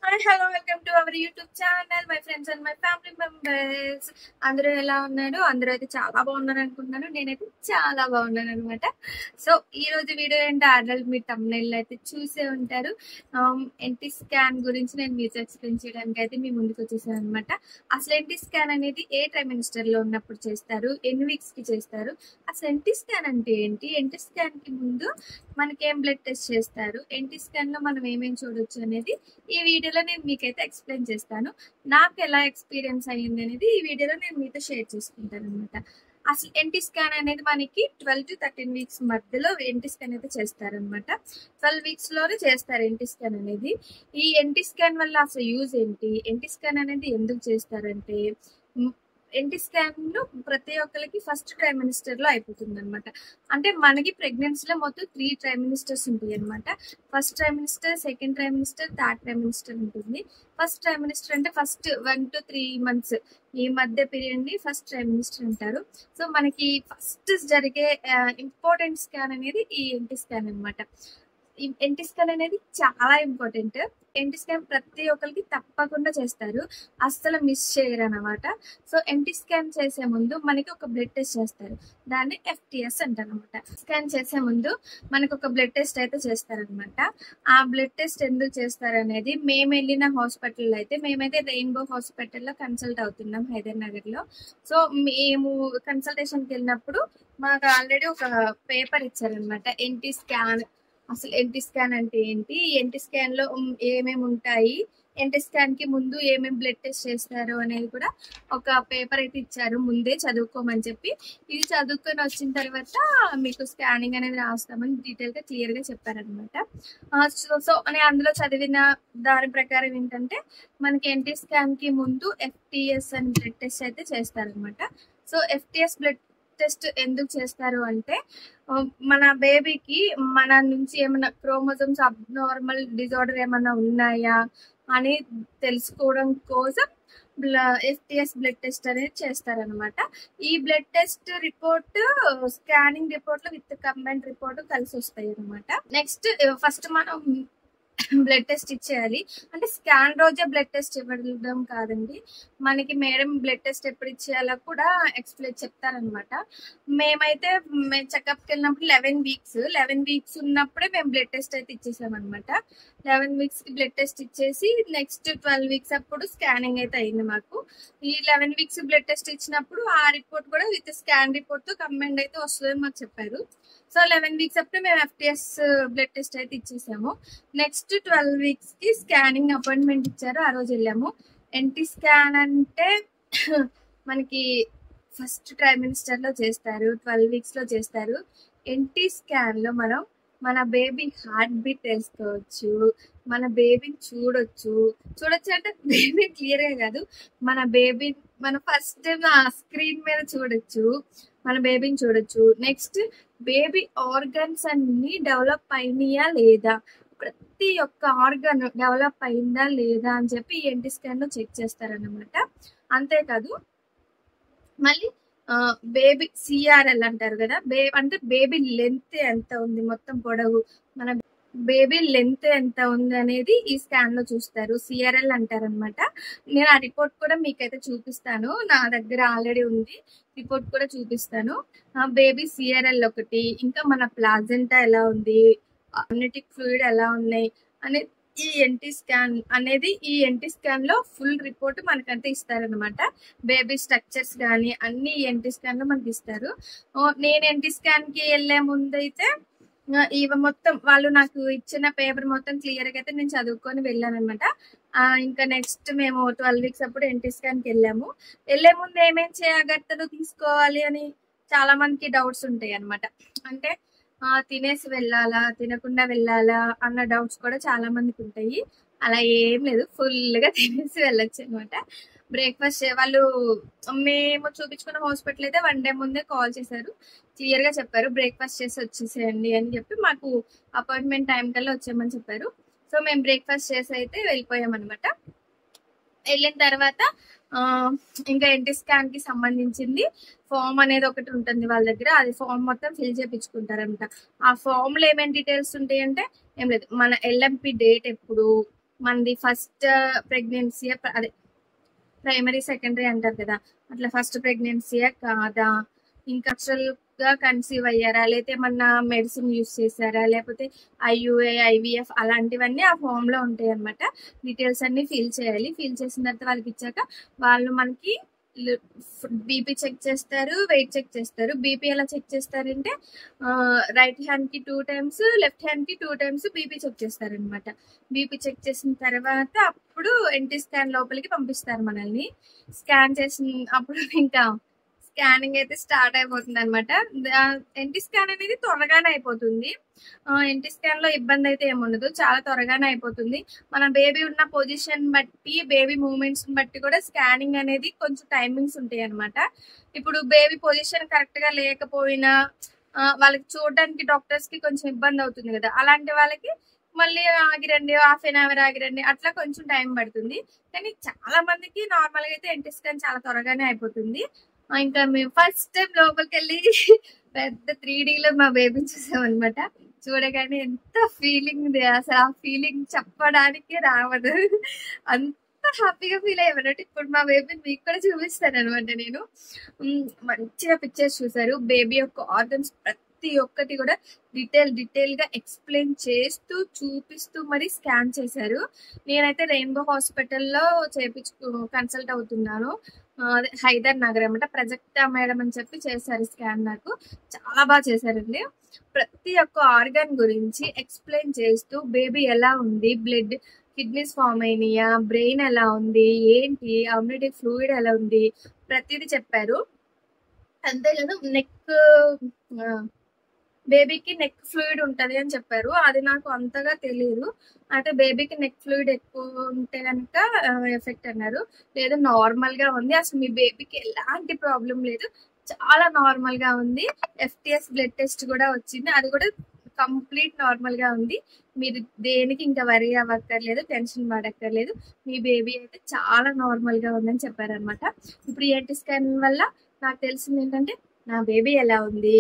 Hi hello welcome to our YouTube channel my friends and my family members. అందరూ ఎలా ఉన్నారు? అందరూ అయితే చాలా బాగున్నారు అనుకుంటున్నాను. నేనైతే చాలా బాగున్నాను అనమాట. సో ఈ రోజు వీడియో ఏంటో ఆల్రెడీ మీ thumbnail అయితే చూసే ఉంటారు. ఎన్టీ స్కాన్ గురించి నేను మీతో ఎక్స్ప్లెయిన్ చేయడానికి అయితే మీ ముందుకు వచ్చేసాను అనమాట. అసలు ఎన్టీ స్కాన్ అనేది ఏ ట్రైమినిస్టర్ లో ఉన్నప్పుడు చేస్తారు, ఎన్ని వీక్స్ కి చేస్తారు, అసలు ఎన్టీ స్కాన్ అంటే ఏంటి, ఎన్టీ స్కాన్ కి ముందు మనకి ఏం బ్లడ్ టెస్ట్ చేస్తారు, ఎన్టీ స్కాన్ లో మనం ఏమేమి చూడొచ్చు అనేది ఈ వీడియోలో నేను మీకైతే ఎక్స్ప్లెయిన్ చేస్తాను. నాకు ఎలా ఎక్స్పీరియన్స్ అయ్యింది అనేది ఈ వీడియోలో నేను మీతో షేర్ చేసుకుంటాను అనమాట. అసలు ఎన్టీ స్కాన్ అనేది మనకి 12 to 13 వీక్స్ మధ్యలో ఎన్టీ స్కాన్ అయితే చేస్తారనమాట. 12 వీక్స్ లోనే చేస్తారు ఎన్టీ స్కాన్ అనేది. ఈ ఎన్టీ స్కాన్ వల్ల అసలు యూజ్ ఏంటి, ఎన్టీ స్కాన్ అనేది ఎందుకు చేస్తారంటే, ఎన్టీ స్కాన్ ప్రతి ఒక్కరికి ఫస్ట్ ట్రైమినిస్టర్ లో అయిపోతుంది అనమాట. అంటే మనకి ప్రెగ్నెన్సీలో మొత్తం 3 ట్రైమినిస్టర్స్ ఉంటాయి అనమాట. ఫస్ట్ ట్రైమినిస్టర్, సెకండ్ ట్రైమినిస్టర్, థర్డ్ ట్రైమినిస్టర్ ఉంటుంది. ఫస్ట్ ట్రైమినిస్టర్ అంటే ఫస్ట్ 1 to 3 months ఈ మధ్య పీరియడ్ ని ఫస్ట్ ట్రైమినిస్టర్ అంటారు. సో మనకి ఫస్ట్ జరిగే ఇంపార్టెంట్ స్కాన్ అనేది ఈ ఎన్టీ స్కాన్ అనమాట. ఎన్టీ స్కాన్ అనేది చాలా ఇంపార్టెంట్. ఎన్టీ స్కాన్ ప్రతి ఒక్కరికి తప్పకుండా చేస్తారు, అస్సలు మిస్ చేయరు అనమాట. సో ఎన్టీ స్కాన్ చేసే ముందు మనకి ఒక బ్లడ్ టెస్ట్ చేస్తారు, దాన్ని FTS అంటారు అనమాట. స్కాన్ చేసే ముందు మనకు ఒక బ్లడ్ టెస్ట్ అయితే చేస్తారనమాట. ఆ బ్లడ్ టెస్ట్ ఎందుకు చేస్తారు అనేది, మేము వెళ్ళిన హాస్పిటల్ అయితే మేమైతే రెయిన్బో హాస్పిటల్లో కన్సల్ట్ అవుతున్నాం హైదరాబాద్ లో. సో మేము కన్సల్టేషన్కి వెళ్ళినప్పుడు మాకు ఆల్రెడీ ఒక పేపర్ ఇచ్చారనమాట. ఎన్టీ స్కాన్, అసలు ఎన్టీ స్కాన్ అంటే ఏంటి, ఎన్టీ స్కాన్ లో ఏమేమి ఉంటాయి, ఎన్టీ స్కాన్ కి ముందు ఏమేమి బ్లడ్ టెస్ట్ చేస్తారు అనేది కూడా ఒక పేపర్ అయితే ఇచ్చారు, ముందే చదువుకోమని చెప్పి. ఇది చదువుకొని వచ్చిన తర్వాత మీకు స్కానింగ్ అనేది రాస్తామని డీటెయిల్ గా క్లియర్ గా చెప్పారనమాట. సో నేను అందులో చదివిన దాని ప్రకారం ఏంటంటే, మనకి ఎన్టీ స్కాన్ కి ముందు FTS అని బ్లడ్ టెస్ట్ అయితే చేస్తారనమాట. సో FTS బ్లడ్ టెస్ట్ ఎందుకు చేస్తారు అంటే, మన బేబీకి మన నుంచి ఏమైనా క్రోమోజోమ్స్ అబ్నార్మల్ డిజార్డర్ ఏమైనా ఉన్నాయా అని తెలుసుకోవడం కోసం FTS బ్లడ్ టెస్ట్ అనేది చేస్తారనమాట. ఈ blood test report scanning report లో విత్ కంబైన్ రిపోర్ట్ కలిసి వస్తాయి అనమాట. నెక్స్ట్ ఫస్ట్ మనం బ్లడ్ టెస్ట్ ఇచ్చేయాలి. అంటే స్కాన్ రోజే బ్లడ్ టెస్ట్ ఇవ్వడం కాదండి, మనకి మేడం బ్లడ్ టెస్ట్ ఎప్పుడు ఇచ్చేయాలో కూడా ఎక్స్ప్లెయిన్ చెప్తారనమాట. మేమైతే చెకప్కి వెళ్ళినప్పుడు 11 వీక్స్ ఉన్నప్పుడే మేము బ్లడ్ టెస్ట్ అయితే ఇచ్చేసాం అనమాట. 11 వీక్స్ కి బ్లడ్ టెస్ట్ ఇచ్చేసి నెక్స్ట్ 12 వీక్స్ అప్పుడు స్కానింగ్ అయితే అయింది మాకు. ఈ 11 వీక్స్ బ్లడ్ టెస్ట్ ఇచ్చినప్పుడు ఆ రిపోర్ట్ కూడా విత్ స్కాన్ రిపోర్ట్ తో కంబైండ్ అయితే వస్తుందని మాకు చెప్పారు. సో 11 వీక్స్ అప్పుడు మేము FTS బ్లడ్ టెస్ట్ అయితే ఇచ్చేసాము. నెక్స్ట్ 12 వీక్స్ కి స్కానింగ్ అపాయింట్మెంట్ ఇచ్చారు, ఆ రోజు వెళ్ళాము. ఎన్టీ స్కాన్ అంటే మనకి ఫస్ట్ ట్రైమినిస్టర్ లో చేస్తారు, 12 వీక్స్ లో చేస్తారు. ఎన్టీ స్కాన్ లో మనం మన బేబీ హార్ట్ బీట్ తెలుసుకోవచ్చు, మన బేబీని చూడొచ్చు అంటే బేబీ క్లియర్ గా కాదు, మన బేబీ మన ఫస్ట్ టైం ఆ స్క్రీన్ మీద చూడొచ్చు, మన బేబీని చూడొచ్చు. నెక్స్ట్ బేబీ ఆర్గన్స్ అన్ని డెవలప్ అయినాయా లేదా, ప్రతి ఒక్క ఆర్గన్ డెవలప్ అయిందా లేదా అని చెప్పి ఎన్టీ స్కాన్ లో చెక్ చేస్తారన్నమాట. అంతేకాదు మళ్ళీ బేబీ CRL అంటారు కదా, అంటే బేబీ లెంత్ ఎంత ఉంది, మొత్తం పొడవు మన బేబీ లెంత్ ఎంత ఉంది అనేది ఈ స్కాన్ లో చూస్తారు, CRL అంటారనమాట. నేను ఆ రిపోర్ట్ కూడా మీకైతే చూపిస్తాను, నా దగ్గర ఆల్రెడీ ఉంది, రిపోర్ట్ కూడా చూపిస్తాను. బేబీ CRL ఒకటి, ఇంకా మన ప్లాజెంటా ఎలా ఉంది, అమ్నిటిక్ ఫ్లూయిడ్ ఎలా ఉన్నాయి అనేది ఈ ఎన్టీ స్కాన్ లో ఫుల్ రిపోర్ట్ మనకంటే ఇస్తారనమాట. బేబీ స్ట్రక్చర్స్ కానీ అన్ని ఎన్టీ స్కాన్ లో మనకి ఇస్తారు. నేను ఎన్టీ స్కాన్ కి వెళ్లే ముందు అయితే ఇవి మొత్తం వాళ్ళు నాకు ఇచ్చిన పేపర్ మొత్తం క్లియర్ గా అయితే నేను చదువుకొని వెళ్ళాను అనమాట. ఇంకా నెక్స్ట్ మేము 12 వీక్స్ అప్పుడు ఎన్టీ స్కాన్ కి వెళ్ళాము. వెళ్లే ముందు ఏమేం జాగ్రత్తలు తీసుకోవాలి అని చాలా మందికి డౌట్స్ ఉంటాయి అనమాట. అంటే తినేసి వెళ్ళాలా, తినకుండా వెళ్ళాలా అన్న డౌట్స్ కూడా చాలా మందికి ఉంటాయి. అలా ఏం లేదు, ఫుల్ గా తినేసి వెళ్ళొచ్చు అనమాట. బ్రేక్ఫాస్ట్ వాళ్ళు మేము చూపించుకున్న హాస్పిటల్ అయితే 1 day ముందే కాల్ చేశారు, క్లియర్ గా చెప్పారు బ్రేక్ఫాస్ట్ చేసి వచ్చేసేయండి అని చెప్పి, మాకు అపాయింట్మెంట్ టైం కల్లా వచ్చేయమని చెప్పారు. సో మేము బ్రేక్ఫాస్ట్ చేసి అయితే వెళ్ళిపోయాం అనమాట. వెళ్ళిన తర్వాత ఇంకా ఎన్టీ స్కాన్ కి సంబంధించింది ఫామ్ అనేది ఒకటి ఉంటుంది వాళ్ళ దగ్గర, అది ఫామ్ మొత్తం ఫిల్ చేయించుకుంటారంట. ఆ ఫామ్ లో ఏమేమి డీటెయిల్స్ ఉంటాయి అంటే, ఏం లేదు, మన LMP డేట్ ఎప్పుడు, మనది ఫస్ట్ ప్రెగ్నెన్సీ అదే ప్రైమరీ సెకండరీ అంటారు కదా, అట్లా ఫస్ట్ ప్రెగ్నెన్సీయా కాదా, ఇంకా అసలు గా కన్సీవ్ అయ్యారా, లేకపోతే ఏమన్నా మెడిసిన్ యూస్ చేశారా, లేకపోతే ఐయుఏ ఐవీఎఫ్ అలాంటివన్నీ ఆ ఫామ్ లో ఉంటాయి అనమాట. డీటెయిల్స్ అన్ని ఫిల్ చేయాలి. ఫిల్ చేసిన తర్వాత వాళ్ళకి ఇచ్చాక వాళ్ళు మనకి బీపీ చెక్ చేస్తారు, వెయిట్ చెక్ చేస్తారు. బీపీ ఎలా చెక్ చేస్తారంటే రైట్ హ్యాండ్ కి 2 times, లెఫ్ట్ హ్యాండ్ కి 2 times బీపీ చెక్ చేస్తారనమాట. బీపీ చెక్ చేసిన తర్వాత అప్పుడు ఎన్టీ స్కాన్ లోపలికి పంపిస్తారు మనల్ని. స్కాన్ చేసిన అప్పుడు ఇంకా స్కానింగ్ అయితే స్టార్ట్ అయిపోతుంది అనమాట. ఎన్టీ స్కాన్ అనేది త్వరగానే అయిపోతుంది. ఎన్టీ స్కాన్ లో ఇబ్బంది అయితే ఏముండదు, చాలా త్వరగానే అయిపోతుంది. మన బేబీ ఉన్న పొజిషన్ బట్టి, బేబీ మూవ్మెంట్స్ బట్టి కూడా స్కానింగ్ అనేది కొంచెం టైమింగ్స్ ఉంటాయి అనమాట. ఇప్పుడు బేబీ పొజిషన్ కరెక్ట్ గా లేకపోయినా వాళ్ళకి చూడడానికి డాక్టర్స్ కి కొంచెం ఇబ్బంది అవుతుంది కదా, అలాంటి వాళ్ళకి మళ్ళీ ఆగిరండి, హాఫ్ అన్ అవర్ ఆగిరండి, అట్లా కొంచెం టైం పడుతుంది. కానీ చాలా మందికి నార్మల్ గా అయితే ఎన్టీ స్కాన్ చాలా త్వరగానే అయిపోతుంది. ఇంకా మేము ఫస్ట్ టైం లోపలికి వెళ్ళి పెద్ద 3D లో మా బేబీని చూసాం అనమాట. చూడగానే ఎంత ఫీలింగ్ ఉంది అసలు, ఆ ఫీలింగ్ చెప్పడానికి రావదు. అంత హ్యాపీగా ఫీల్ అయ్యామంటే ఇప్పుడు మా బేబీని మీకు కూడా చూపిస్తాను అనమాట నేను. మంచిగా పిక్చర్స్ చూసారు. బేబీ యొక్క ఆర్గన్స్ ప్రతి ఒక్కటి కూడా డీటెయిల్ గా ఎక్స్ప్లెయిన్ చేస్తూ చూపిస్తూ మరి స్కాన్ చేశారు. నేనైతే రెయిన్బో హాస్పిటల్లో కన్సల్ట్ అవుతున్నాను. అదే హైదర్ నగర్ అనమాట. ప్రజెక్టా మేడం అని చెప్పి చేశారు స్కాన్. నాకు చాలా బాగా చేశారండి. ప్రతి ఒక్క ఆర్గాన్ గురించి ఎక్స్ప్లెయిన్ చేస్తూ బేబీ ఎలా ఉంది, బ్లడ్ కిడ్నీస్ ఫామ్ అయినాయా, బ్రెయిన్ ఎలా ఉంది, ఏంటి అమ్యూనిటీ ఫ్లూయిడ్ ఎలా ఉంది, ప్రతిదీ చెప్పారు. అంతేకాదు బేబీకి నెక్ ఫ్లూయిడ్ ఉంటది అని చెప్పారు. అది నాకు అంతగా తెలియదు. అంటే బేబీకి నెక్ ఫ్లూయిడ్ ఎక్కువ ఉంటే కనుక ఎఫెక్ట్ అన్నారు. లేదు, నార్మల్ గా ఉంది, అసలు మీ బేబీకి ఎలాంటి ప్రాబ్లం లేదు, చాలా నార్మల్ గా ఉంది. ఎఫ్టిఎస్ బ్లడ్ టెస్ట్ కూడా వచ్చింది, అది కూడా కంప్లీట్ నార్మల్ గా ఉంది. మీరు దేనికి ఇంకా వరీ అవ్వక్కర్లేదు, టెన్షన్ పడక్కర్లేదు, మీ బేబీ అయితే చాలా నార్మల్ గా ఉందని చెప్పారనమాట. ఇప్పుడు ఈఎన్టీ స్కాన్ వల్ల నాకు తెలిసింది ఏంటంటే నా బేబీ ఎలా ఉంది,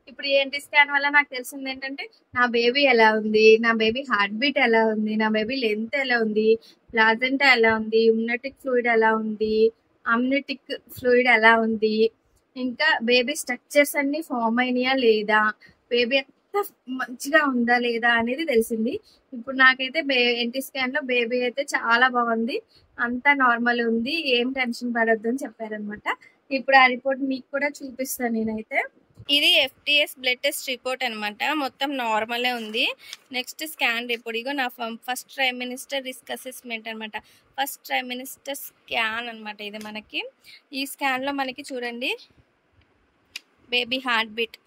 ఇప్పుడు ఈఎన్టీ స్కాన్ వల్ల నాకు తెలిసింది ఏంటంటే నా బేబీ ఎలా ఉంది, నా బేబీ హార్ట్ బీట్ ఎలా ఉంది, నా బేబీ లెంత్ ఎలా ఉంది, ప్లాజెంటా ఎలా ఉంది, ఇమ్యూనటిక్ ఫ్లూయిడ్ ఎలా ఉంది, అమ్యూనిటిక్ ఫ్లూయిడ్ ఎలా ఉంది, ఇంకా బేబీ స్ట్రక్చర్స్ అన్ని ఫామ్ అయినాయా లేదా, బేబీ అంతా మంచిగా ఉందా లేదా అనేది తెలిసింది. ఇప్పుడు నాకైతే ఎన్టీ స్కాన్ లో బేబీ అయితే చాలా బాగుంది, అంతా నార్మల్ ఉంది, ఏం టెన్షన్ పడొద్దు అని చెప్పారనమాట. ఇప్పుడు ఆ రిపోర్ట్ మీకు కూడా చూపిస్తాను నేనైతే. ఇది ఎఫ్టిఎస్ బ్లడ్ టెస్ట్ రిపోర్ట్ అనమాట. మొత్తం నార్మలే ఉంది. నెక్స్ట్ స్కాన్ రిపోర్ట్, ఇగో నా ఫస్ట్ ట్రైమినిస్టర్ రిస్క్ అసెస్మెంట్ అనమాట. ఫస్ట్ ట్రైమినిస్టర్ స్కాన్ అనమాట ఇది మనకి. ఈ స్కాన్లో మనకి చూడండి బేబీ హార్ట్ బీట్,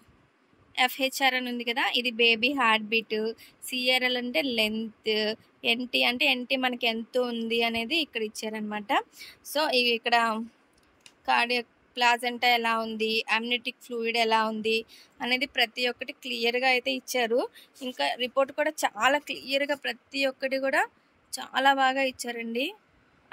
ఎఫ్హెచ్ఆర్ అని ఉంది కదా, ఇది బేబీ హార్ట్ బీట్. సిఆర్ఎల్ అంటే లెంత్, ఎన్టీ అంటే ఎన్టీ మనకి ఎంత ఉంది అనేది ఇక్కడ ఇచ్చారనమాట. సో ఇక్కడ కార్డియక్ ప్లాజెంటా ఎలా ఉంది, అమ్యూనిటిక్ ఫ్లూయిడ్ ఎలా ఉంది అనేది ప్రతి ఒక్కటి క్లియర్గా అయితే ఇచ్చారు. ఇంకా రిపోర్ట్ కూడా చాలా క్లియర్గా ప్రతి ఒక్కటి కూడా చాలా బాగా ఇచ్చారండి.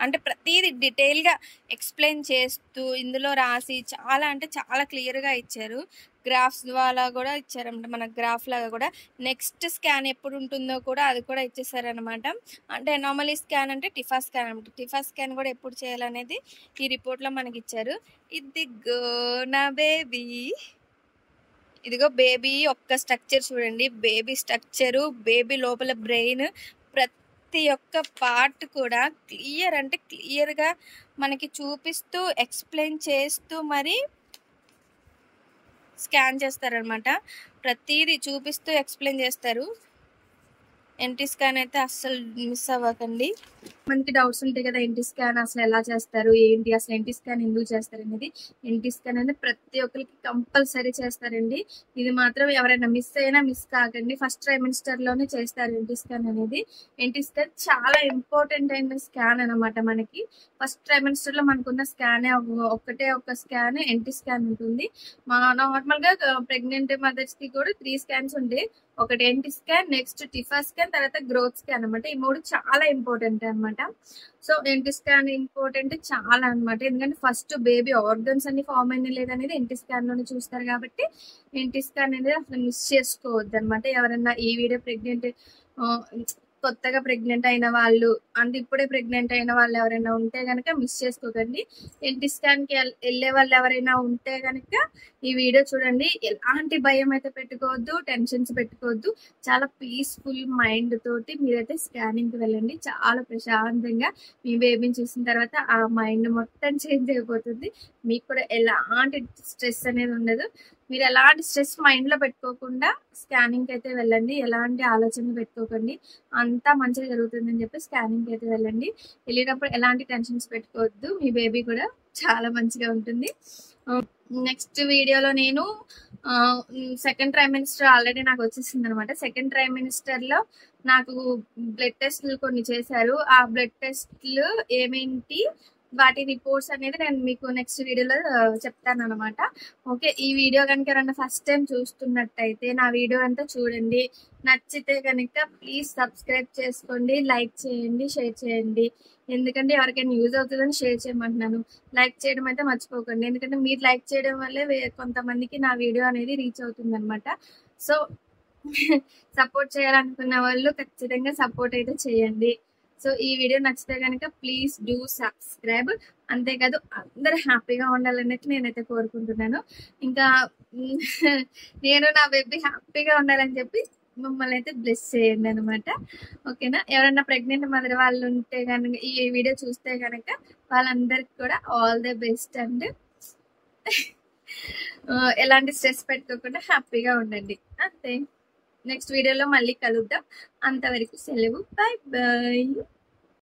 అంటే ప్రతిదీ డీటెయిల్గా ఎక్స్ప్లెయిన్ చేస్తూ ఇందులో రాసి చాలా అంటే చాలా క్లియర్గా ఇచ్చారు. గ్రాఫ్స్ ద్వారా కూడా ఇచ్చారన్నమాట, మన గ్రాఫ్ లాగా కూడా. నెక్స్ట్ స్కాన్ ఎప్పుడు ఉంటుందో కూడా అది కూడా ఇచ్చేసారనమాట. అంటే అనామలీ స్కాన్ అంటే టిఫా స్కాన్ అనమాట. టిఫా స్కాన్ కూడా ఎప్పుడు చేయాలనేది ఈ రిపోర్ట్లో మనకి ఇచ్చారు. ఇదిగో నా బేబీ, ఇదిగో బేబీ ఒక్క స్ట్రక్చర్ చూడండి, బేబీ స్ట్రక్చరు, బేబీ లోపల బ్రెయిన్, ప్రతి ఒక్క పార్ట్ కూడా క్లియర్ అంటే క్లియర్గా మనకి చూపిస్తూ ఎక్స్ప్లెయిన్ చేస్తూ మరి స్కాన్ చేస్తారనమాట. ప్రతిదీ చూపిస్తూ ఎక్స్ప్లెయిన్ చేస్తారు. ఎన్టీ స్కాన్ అయితే అస్సలు మిస్ అవ్వకండి. మనకి డౌట్స్ ఉంటాయి కదా, ఎన్టీ స్కాన్ అసలు ఎలా చేస్తారు, ఏంటి అసలు ఎన్టీ స్కాన్ ఎందుకు చేస్తారు అనేది. ఎన్టీ స్కాన్ అనేది ప్రతి ఒక్కరికి కంపల్సరీ చేస్తారండి. ఇది మాత్రం ఎవరైనా మిస్ అయినా మిస్ కాకండి. ఫస్ట్ ట్రైమినిస్టర్ లోనే చేస్తారు ఎన్టీ స్కాన్ అనేది. ఎన్టీ స్కాన్ చాలా ఇంపార్టెంట్ అయిన స్కాన్ అనమాట. మనకి ఫస్ట్ ట్రైమినిస్టర్ లో మనకున్న స్కాన్ ఒక్కటే ఒక స్కాన్ ఎన్టీ స్కాన్ ఉంటుంది. నార్మల్ గా ప్రెగ్నెంట్ మదర్స్ కి కూడా 3 స్కాన్స్ ఉంటాయి. ఒకటి NT scan, next TIFFA scan, తర్వాత గ్రోత్ స్కాన్ అనమాట. ఈ 3 చాలా ఇంపార్టెంట్ అనమాట. సో ఎన్టీ స్కాన్ ఇంపార్టెంట్ చాలా అనమాట. ఎందుకంటే ఫస్ట్ బేబీ ఆర్గన్స్ అన్ని ఫామ్ అయినా లేదనేది ఎన్టీ స్కాన్ లోనే చూస్తారు కాబట్టి ఎన్టీ స్కాన్ అనేది అసలు మిస్ చేసుకోవద్దు అనమాట. ఎవరైనా ఈ వీడియో ప్రెగ్నెంట్ కొత్తగా ప్రెగ్నెంట్ అయిన వాళ్ళు అంటే ఇప్పుడే ప్రెగ్నెంట్ అయిన వాళ్ళు ఎవరైనా ఉంటే కనుక మిస్ చేసుకోకండి. ఎన్టీ స్కాన్కి వెళ్ళే వాళ్ళు ఎవరైనా ఉంటే కనుక ఈ వీడియో చూడండి. ఎలాంటి భయం అయితే పెట్టుకోవద్దు, టెన్షన్స్ పెట్టుకోవద్దు. చాలా పీస్ఫుల్ మైండ్ తోటి మీరైతే స్కానింగ్కి వెళ్ళండి. చాలా ప్రశాంతంగా మీ బేబీని చూసిన తర్వాత ఆ మైండ్ మొత్తం చేంజ్ అయిపోతుంది. మీకు కూడా ఎలాంటి స్ట్రెస్ అనేది ఉండదు. మీరు ఎలాంటి స్ట్రెస్ మైండ్ లో పెట్టుకోకుండా స్కానింగ్ అయితే వెళ్ళండి. ఎలాంటి ఆలోచన పెట్టుకోకండి. అంతా మంచిగా జరుగుతుందని చెప్పి స్కానింగ్ అయితే వెళ్ళండి. వెళ్ళినప్పుడు ఎలాంటి టెన్షన్స్ పెట్టుకోవద్దు. మీ బేబీ కూడా చాలా మంచిగా ఉంటుంది. నెక్స్ట్ వీడియోలో నేను సెకండ్ ట్రైమినిస్టర్ ఆల్రెడీ నాకు వచ్చేసింది అనమాట. సెకండ్ ట్రైమినిస్టర్ లో నాకు బ్లడ్ టెస్ట్లు కొన్ని చేశారు. ఆ బ్లడ్ టెస్ట్లు ఏమేంటి వాటి రిపోర్ట్స్ అనేది నేను మీకు నెక్స్ట్ వీడియోలో చెప్తాను అనమాట. ఓకే, ఈ వీడియో కనుక ఎవరైనా ఫస్ట్ టైం చూస్తున్నట్టయితే నా వీడియో అంతా చూడండి. నచ్చితే కనుక ప్లీజ్ సబ్స్క్రైబ్ చేసుకోండి, లైక్ చేయండి, షేర్ చేయండి. ఎందుకంటే ఎవరికైనా యూజ్ అవుతుందని షేర్ చేయమంటున్నాను. లైక్ చేయడం అయితే మర్చిపోకండి. ఎందుకంటే మీరు లైక్ చేయడం వల్లే కొంతమందికి నా వీడియో అనేది రీచ్ అవుతుంది అనమాట. సో సపోర్ట్ చేయాలనుకున్న వాళ్ళు ఖచ్చితంగా సపోర్ట్ అయితే చేయండి. సో ఈ వీడియో నచ్చితే కనుక ప్లీజ్ డూ సబ్స్క్రైబ్. అంతేకాదు అందరూ హ్యాపీగా ఉండాలని నేనైతే కోరుకుంటున్నాను. ఇంకా నేను నా బేబీ హ్యాపీగా ఉండాలని చెప్పి మమ్మల్ని అయితే బ్లెస్ చేయండి అనమాట. ఓకేనా? ఎవరైనా ప్రెగ్నెంట్ మదర్ వాళ్ళు ఉంటే కనుక ఈ వీడియో చూస్తే కనుక వాళ్ళందరికి కూడా ఆల్ ది బెస్ట్ అండ్ ఎలాంటి స్ట్రెస్ పెట్టుకోకుండా హ్యాపీగా ఉండండి. అంతే. నెక్స్ట్ వీడియోలో మళ్ళీ కలుద్దాం. అంతవరకు సెలవు. Bye bye.